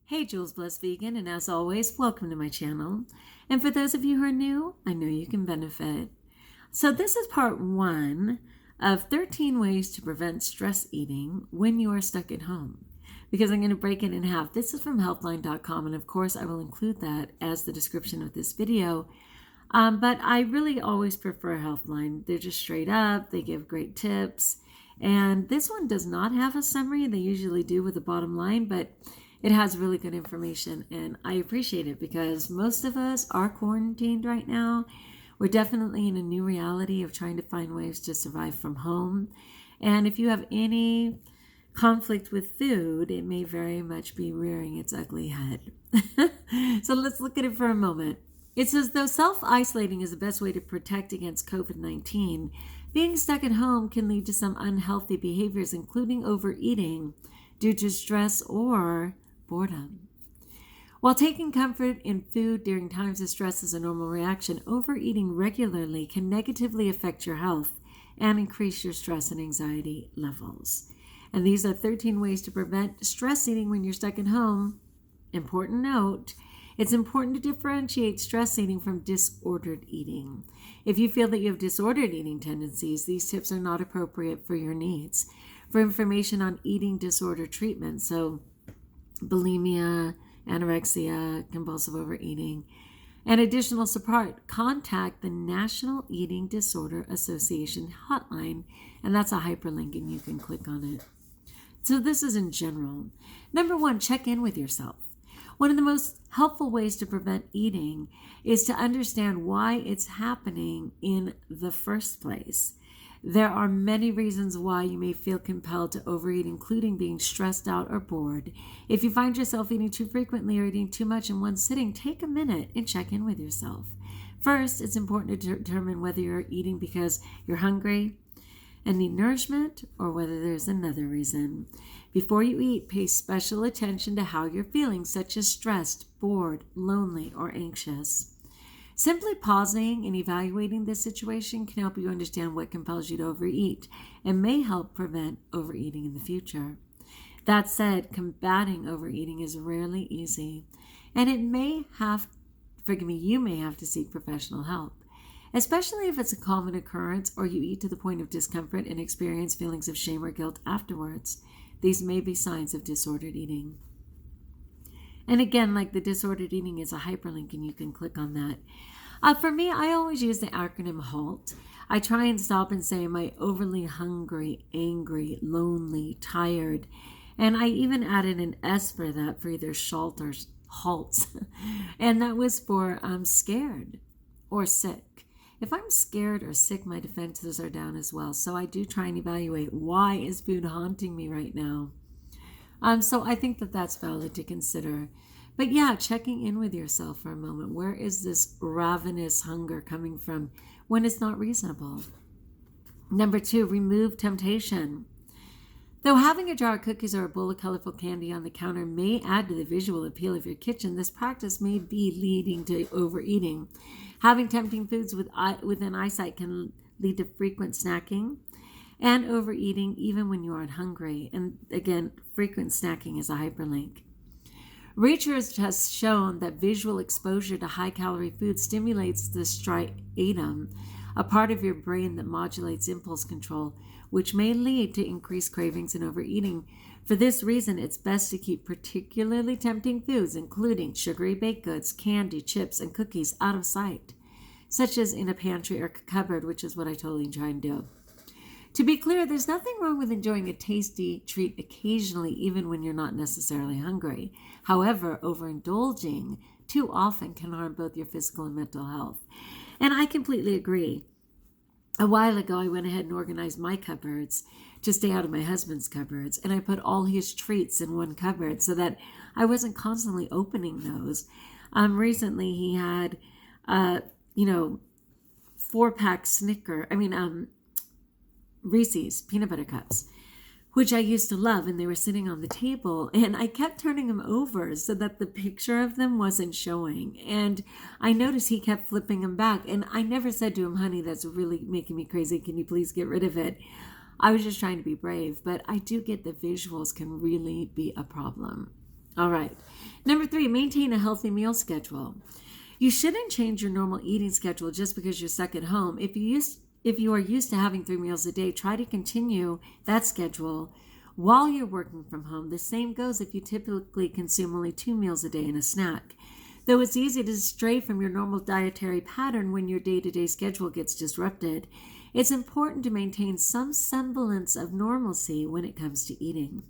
Hey, JulesBlessedVegan, and as always, welcome to my channel. And for those of you who are new, I know you can benefit. So this is part 1 of 13 ways to prevent stress eating when you are stuck at home. Because I'm going to break it in half. This is from healthline.com, and of course I will include that as the description of this video. But I really always prefer Healthline. They're just straight up, they give great tips. And this one does not have a summary. They usually do with the bottom line, but it has really good information, and I appreciate it because most of us are quarantined right now. We're definitely in a new reality of trying to find ways to survive from home. And if you have any conflict with food, it may very much be rearing its ugly head. So let's look at it for a moment. It says, though self-isolating is the best way to protect against COVID-19, being stuck at home can lead to some unhealthy behaviors, including overeating due to stress or boredom. While taking comfort in food during times of stress is a normal reaction, overeating regularly can negatively affect your health and increase your stress and anxiety levels. And these are 13 ways to prevent stress eating when you're stuck at home. Important note, it's important to differentiate stress eating from disordered eating. If you feel that you have disordered eating tendencies, these tips are not appropriate for your needs. For information on eating disorder treatment, so bulimia, anorexia, compulsive overeating, and additional support, contact the National Eating Disorder Association hotline, and that's a hyperlink and you can click on it. So this is in general. Number 1, check in with yourself. One of the most helpful ways to prevent eating is to understand why it's happening in the first place. There are many reasons why you may feel compelled to overeat, including being stressed out or bored. If you find yourself eating too frequently or eating too much in one sitting, take a minute and check in with yourself. First, it's important to determine whether you're eating because you're hungry and need nourishment or whether there's another reason. Before you eat, pay special attention to how you're feeling, such as stressed, bored, lonely, or anxious. Simply pausing and evaluating this situation can help you understand what compels you to overeat and may help prevent overeating in the future. That said, combating overeating is rarely easy, and you may have to seek professional help, especially if it's a common occurrence or you eat to the point of discomfort and experience feelings of shame or guilt afterwards. These may be signs of disordered eating. And again, like the disordered eating is a hyperlink and you can click on that. For me, I always use the acronym HALT. I try and stop and say, am I overly hungry, angry, lonely, tired? And I even added an S for that, for either SHALT or HALT. And that was for I'm scared or sick. If I'm scared or sick, my defenses are down as well. So I do try and evaluate, why is food haunting me right now? So I think that that's valid to consider. But yeah, checking in with yourself for a moment. Where is this ravenous hunger coming from when it's not reasonable? Number 2, remove temptation. Though having a jar of cookies or a bowl of colorful candy on the counter may add to the visual appeal of your kitchen, this practice may be leading to overeating. Having tempting foods within eyesight can lead to frequent snacking and overeating even when you aren't hungry. And again, frequent snacking is a hyperlink. Research has shown that visual exposure to high-calorie food stimulates the striatum, a part of your brain that modulates impulse control, which may lead to increased cravings and overeating. For this reason, it's best to keep particularly tempting foods, including sugary baked goods, candy, chips, and cookies, out of sight, such as in a pantry or cupboard, which is what I totally try and do. To be clear, there's nothing wrong with enjoying a tasty treat occasionally, even when you're not necessarily hungry. However, overindulging too often can harm both your physical and mental health. And I completely agree. A while ago, I went ahead and organized my cupboards to stay out of my husband's cupboards, and I put all his treats in one cupboard so that I wasn't constantly opening those. Recently, he had, 4-pack Reese's peanut butter cups, which I used to love, and they were sitting on the table, and I kept turning them over so that the picture of them wasn't showing. And I noticed he kept flipping them back, and I never said to him, honey, that's really making me crazy. Can you please get rid of it? I was just trying to be brave, but I do get the visuals can really be a problem. All right. Number 3, maintain a healthy meal schedule. You shouldn't change your normal eating schedule just because you're stuck at home. If you are used to having 3 meals a day, try to continue that schedule while you're working from home. The same goes if you typically consume only 2 meals a day and a snack. Though it's easy to stray from your normal dietary pattern when your day-to-day schedule gets disrupted, it's important to maintain some semblance of normalcy when it comes to eating.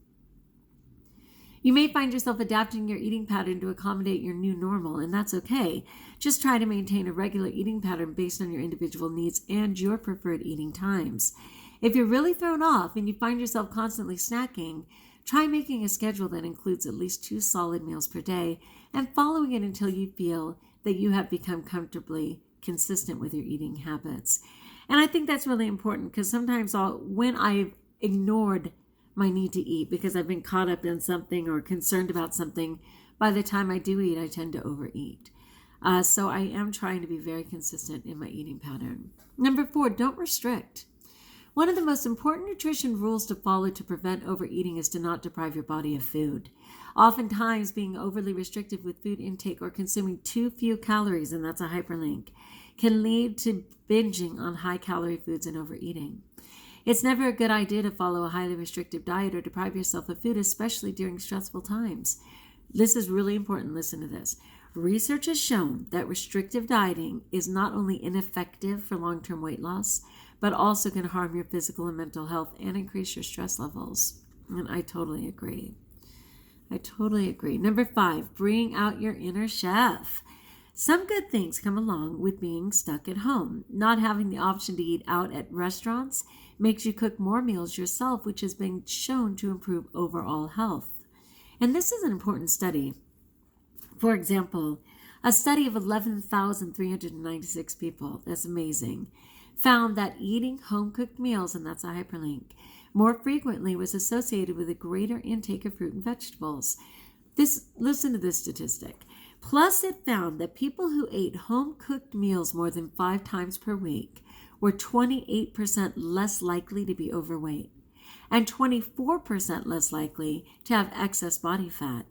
You may find yourself adapting your eating pattern to accommodate your new normal, and that's okay. Just try to maintain a regular eating pattern based on your individual needs and your preferred eating times. If you're really thrown off and you find yourself constantly snacking, try making a schedule that includes at least 2 solid meals per day and following it until you feel that you have become comfortably consistent with your eating habits. And I think that's really important because sometimes when I've ignored my need to eat because I've been caught up in something or concerned about something, by the time I do eat, I tend to overeat. So I am trying to be very consistent in my eating pattern. Number 4, don't restrict. One of the most important nutrition rules to follow to prevent overeating is to not deprive your body of food. Oftentimes, being overly restrictive with food intake or consuming too few calories, and that's a hyperlink, can lead to binging on high-calorie foods and overeating. It's never a good idea to follow a highly restrictive diet or deprive yourself of food, especially during stressful times. This is really important. Listen to this. Research has shown that restrictive dieting is not only ineffective for long-term weight loss, but also can harm your physical and mental health and increase your stress levels. And I totally agree. Number 5, bring out your inner chef. Some good things come along with being stuck at home. Not having the option to eat out at restaurants makes you cook more meals yourself, which has been shown to improve overall health. And this is an important study. For example, a study of 11,396 people, that's amazing, found that eating home-cooked meals, and that's a hyperlink, more frequently was associated with a greater intake of fruit and vegetables. Listen to this statistic. Plus, it found that people who ate home-cooked meals more than 5 times per week were 28% less likely to be overweight and 24% less likely to have excess body fat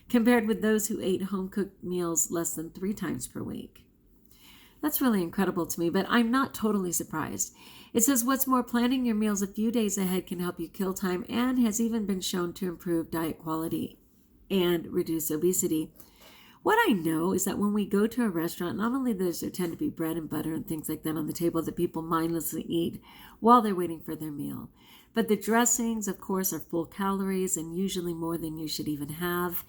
compared with those who ate home-cooked meals less than 3 times per week. That's really incredible to me, but I'm not totally surprised. It says, what's more, planning your meals a few days ahead can help you kill time and has even been shown to improve diet quality and reduce obesity. What I know is that when we go to a restaurant, not only does there tend to be bread and butter and things like that on the table that people mindlessly eat while they're waiting for their meal, but the dressings, of course, are full calories and usually more than you should even have.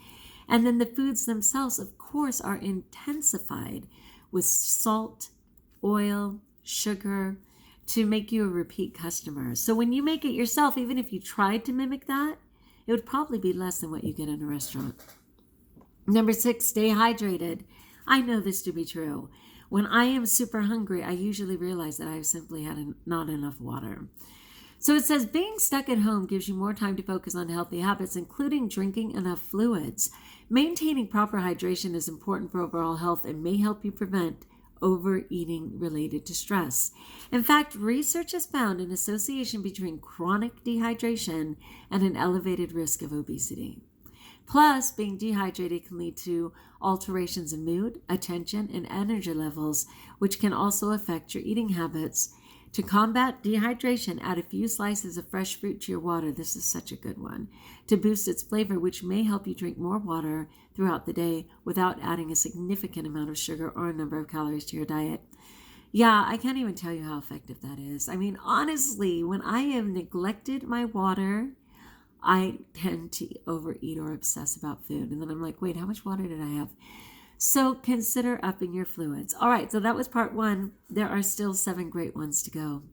And then the foods themselves, of course, are intensified with salt, oil, sugar to make you a repeat customer. So when you make it yourself, even if you tried to mimic that, it would probably be less than what you get in a restaurant. Number 6, stay hydrated. I know this to be true. When I am super hungry, I usually realize that I've simply had not enough water. So it says being stuck at home gives you more time to focus on healthy habits, including drinking enough fluids. Maintaining proper hydration is important for overall health and may help you prevent overeating related to stress. In fact, research has found an association between chronic dehydration and an elevated risk of obesity. Plus, being dehydrated can lead to alterations in mood, attention, and energy levels, which can also affect your eating habits. To combat dehydration, add a few slices of fresh fruit to your water. This is such a good one. To boost its flavor, which may help you drink more water throughout the day without adding a significant amount of sugar or a number of calories to your diet. Yeah, I can't even tell you how effective that is. I mean, honestly, when I have neglected my water, I tend to overeat or obsess about food. And then I'm like, wait, how much water did I have? So consider upping your fluids. All right, so that was part 1. There are still 7 great ones to go.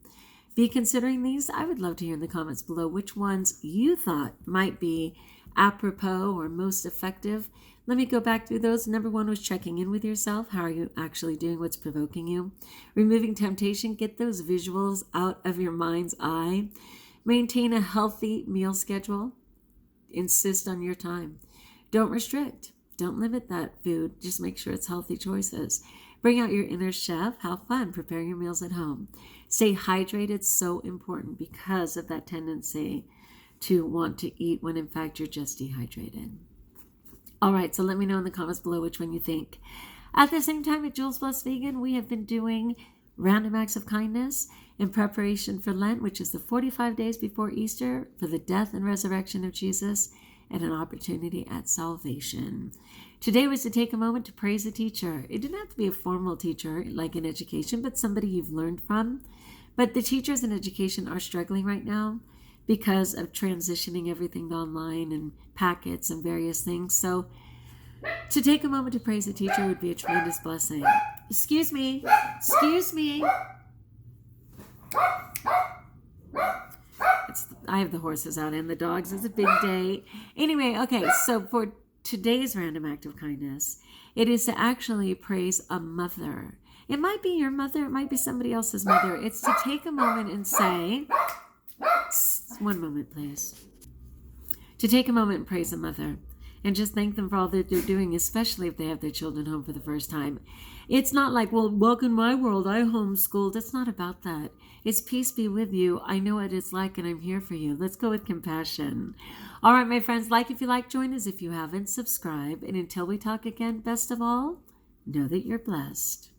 Be considering these. I would love to hear in the comments below which ones you thought might be apropos or most effective. Let me go back through those. Number 1 was checking in with yourself. How are you actually doing? What's provoking you? Removing temptation. Get those visuals out of your mind's eye. Maintain a healthy meal schedule. Insist on your time. Don't restrict. Don't limit that food. Just make sure it's healthy choices. Bring out your inner chef. Have fun preparing your meals at home. Stay hydrated. So important because of that tendency to want to eat when in fact you're just dehydrated. All right, so let me know in the comments below which one you think. At the same time, at Jules Blessed Vegan, we have been doing random acts of kindness in preparation for Lent, which is the 45 days before Easter, for the death and resurrection of Jesus and an opportunity at salvation. Today was to take a moment to praise a teacher. It didn't have to be a formal teacher like in education, but somebody you've learned from. But the teachers in education are struggling right now because of transitioning everything to online and packets and various things. So to take a moment to praise a teacher would be a tremendous blessing. Excuse me. Excuse me. I have the horses out and the dogs. It's a big day. Anyway, okay, so for today's random act of kindness, it is to actually praise a mother. It might be your mother. It might be somebody else's mother. It's to take a moment and say, one moment, please. To take a moment and praise a mother and just thank them for all that they're doing, especially if they have their children home for the first time. It's not like, well, welcome to my world, I homeschooled. It's not about that. It's peace be with you. I know what it's like and I'm here for you. Let's go with compassion. All right, my friends, like if you like, join us if you haven't, subscribe. And until we talk again, best of all, know that you're blessed.